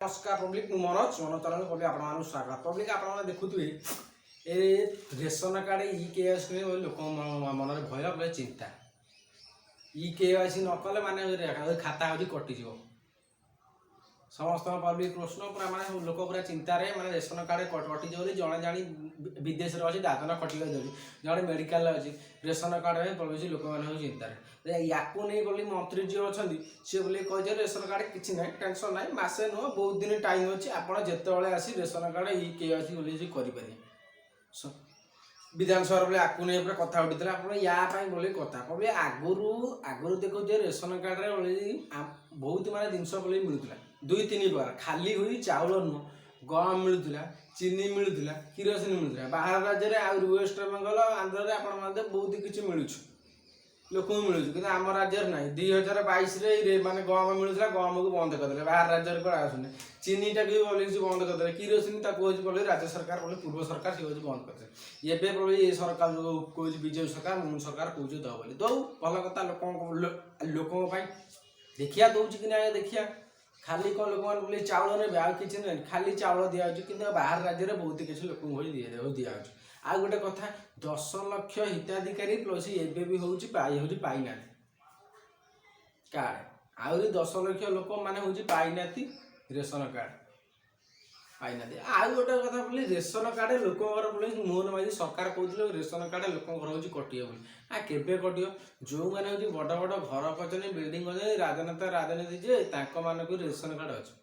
नमस्कार पब्लिक मनोज मनोज चरण पब्लिक आप स्वागत पब्लिक आप देखुए ए रेशन कार्ड इ केवाईसी लोक मन में भय बोले चिंता इ केवाईसी न कले माने खाता हूँ कटिज समस्त पब्लिक प्रश्न पूरा माने लोक पूरा चिंतार माने रेशन कार्ड कटिज जड़े जाणी विदेश अच्छी दादन खटिक जड़े मेडिकल अच्छी रेशन कार्ड पड़ोसी लोक मैंने चिंतार या बोली मंत्री जी अच्छा सी बोले कही रेशन कार्ड किसी ना टेंशन ना मसे नुह बहुत दिन टाइम अच्छी आपड़ जिते आसी रेशन कार्ड इ केवाईसी बोले करें विधानसभा बोले आपको नहीं कथा उठी आप बोले कथा बोले आगुरी देखो रेशन कार्ड रे बहुत माने जिनस बोले मिलूला 2-3 बार खाली हुई चाउल नुह गम मिलूला चीनी मिलूला किरोसिन मिलूला बाहर राज्य में आ वेस्ट बेंगल आंध्र में आप बहुत किसी मिलूँ लोक मिलूँ कि आम राज्य ना 2022 माने गम मिलूला गम को बंद करदे बाहर राज्य में कड़ा आसुना चीनीटा भी बोले बंद करदे किरोसिन बोले राज्य सरकार बोले पूर्व सरकार सी बंद करदे एवं बोले ये सरकार जो कह विजय सरकार मोहन सरकार कौच दो बोली दौ भल कथा लोक देखिया दौर कि ना देखिया खाली कौन लोक मैंने बोले चाउल ने आ कि खाली चाउल दिखाई कि बाहर राज्य में बहुत किसी लोक दिया आ गोटे कथा 10 लाख हिताधिकारी प्लस एवं भी हूँ पाईना कार्ड आहरी 10 लाख लोक मैंने पाईना रेशन कार्ड पाईना आउ गोटे कथा बोली रेशन कार्ड लोक बोले मोहन माझी सरकार कहते रेशन कार्ड लोक कटे बोली आ केवे कटियो जो मैंने बड़ बड़ घर कर बिल्डिंग राजनीति जे मानक रेशन कार्ड अच्छे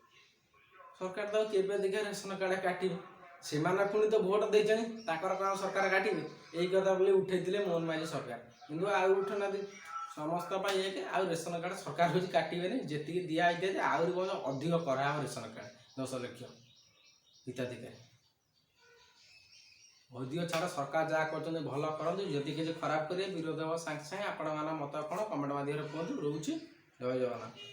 सरकार तो केवे देखा रेशन कार्ड काटे से पुणी तो भोट देते कौन सरकार काटे यही कथा बोले उठे मोहन माझी सरकार कि आउ उठुना समस्त एक आउ रेशन कार्ड सरकार हूँ काटे जी दिखाई आहरी बहुत अधिक कराव रेशन कार्ड 10 लाख हिताधिकारी अधिक छाड़ सरकार जहाँ कर भल करूँ जदि किसी खराब करेंगे विरोध हम सागे सागे आपण मत कौन कमेंट माध्यम कहूँ रोचे जय जगन्नाथ।